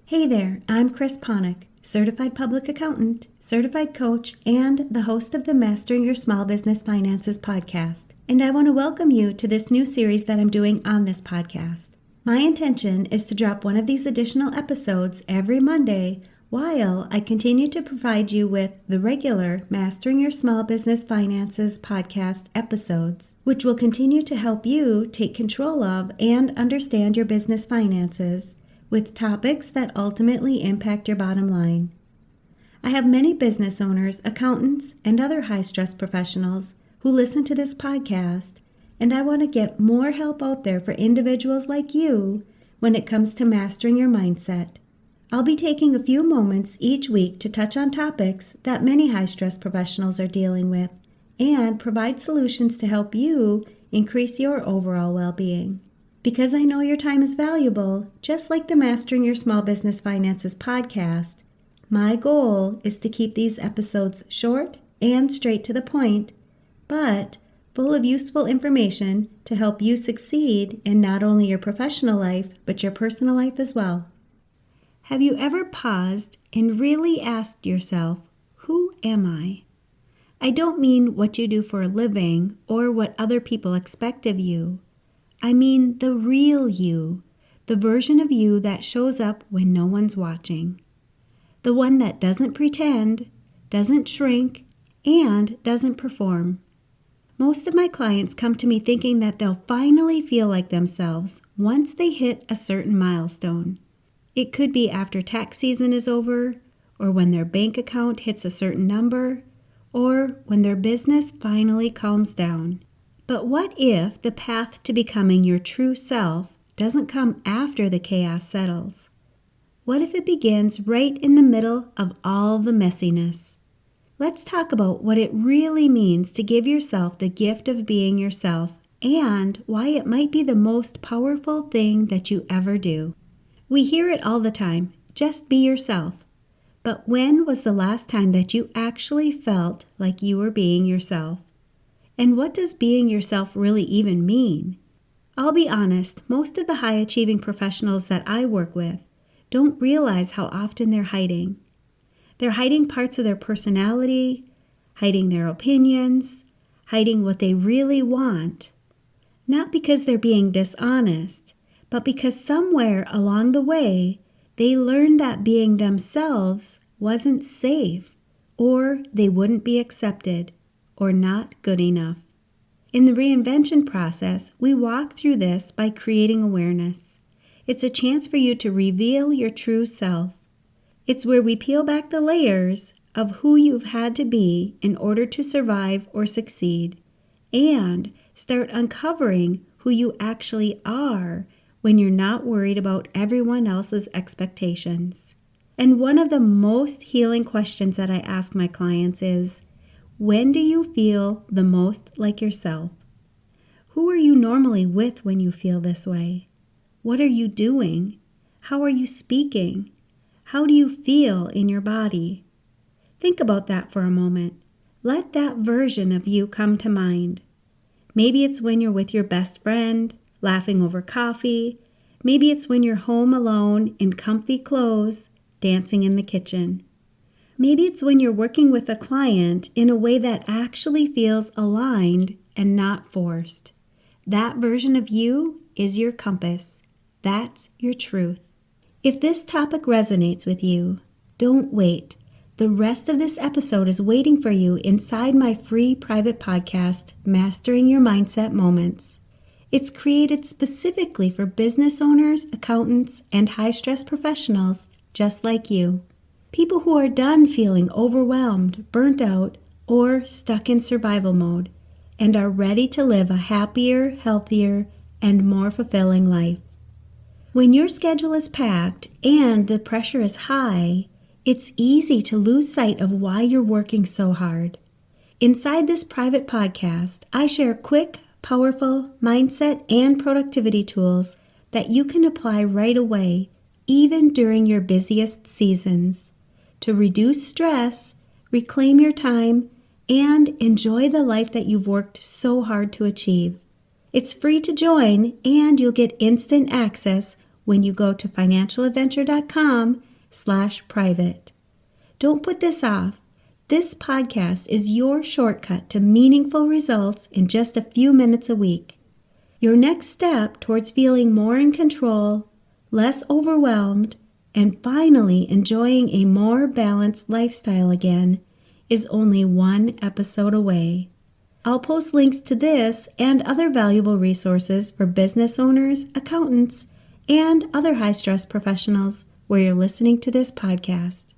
Hey there, I'm Chris Ponick, Certified Public Accountant, Certified Coach, and the host of the Mastering Your Small Business Finances podcast. And I want to welcome you to this new series that I'm doing on this podcast. My intention is to drop one of these additional episodes every Monday while I continue to provide you with the regular Mastering Your Small Business Finances podcast episodes, which will continue to help you take control of and understand your business finances with topics that ultimately impact your bottom line. I have many business owners, accountants, and other high-stress professionals who listen to this podcast, and I want to get more help out there for individuals like you when it comes to mastering your mindset. I'll be taking a few moments each week to touch on topics that many high-stress professionals are dealing with and provide solutions to help you increase your overall well-being. Because I know your time is valuable, just like the Mastering Your Small Business Finances podcast, my goal is to keep these episodes short and straight to the point, but full of useful information to help you succeed in not only your professional life, but your personal life as well. Have you ever paused and really asked yourself, who am I? I don't mean what you do for a living or what other people expect of you. I mean the real you, the version of you that shows up when no one's watching. The one that doesn't pretend, doesn't shrink, and doesn't perform. Most of my clients come to me thinking that they'll finally feel like themselves once they hit a certain milestone. It could be after tax season is over, or when their bank account hits a certain number, or when their business finally calms down. But what if the path to becoming your true self doesn't come after the chaos settles? What if it begins right in the middle of all the messiness? Let's talk about what it really means to give yourself the gift of being yourself and why it might be the most powerful thing that you ever do. We hear it all the time, just be yourself. But when was the last time that you actually felt like you were being yourself? And what does being yourself really even mean? I'll be honest, most of the high-achieving professionals that I work with don't realize how often they're hiding. They're hiding parts of their personality, hiding their opinions, hiding what they really want. Not because they're being dishonest, but because somewhere along the way, they learned that being themselves wasn't safe, or they wouldn't be accepted, or not good enough. In the reinvention process, we walk through this by creating awareness. It's a chance for you to reveal your true self. It's where we peel back the layers of who you've had to be in order to survive or succeed, and start uncovering who you actually are when you're not worried about everyone else's expectations. And one of the most healing questions that I ask my clients is, when do you feel the most like yourself? Who are you normally with when you feel this way? What are you doing? How are you speaking? How do you feel in your body? Think about that for a moment. Let that version of you come to mind. Maybe it's when you're with your best friend, laughing over coffee. Maybe it's when you're home alone in comfy clothes, dancing in the kitchen. Maybe it's when you're working with a client in a way that actually feels aligned and not forced. That version of you is your compass. That's your truth. If this topic resonates with you, don't wait. The rest of this episode is waiting for you inside my free private podcast, Mastering Your Mindset Moments. It's created specifically for business owners, accountants, and high-stress professionals just like you. People who are done feeling overwhelmed, burnt out, or stuck in survival mode, and are ready to live a happier, healthier, and more fulfilling life. When your schedule is packed and the pressure is high, it's easy to lose sight of why you're working so hard. Inside this private podcast, I share quick, powerful mindset and productivity tools that you can apply right away, even during your busiest seasons, to reduce stress, reclaim your time, and enjoy the life that you've worked so hard to achieve. It's free to join, and you'll get instant access when you go to financialadventure.com/private. Don't put this off. This podcast is your shortcut to meaningful results in just a few minutes a week. Your next step towards feeling more in control, less overwhelmed, and finally enjoying a more balanced lifestyle again is only one episode away. I'll post links to this and other valuable resources for business owners, accountants, and other high-stress professionals where you're listening to this podcast.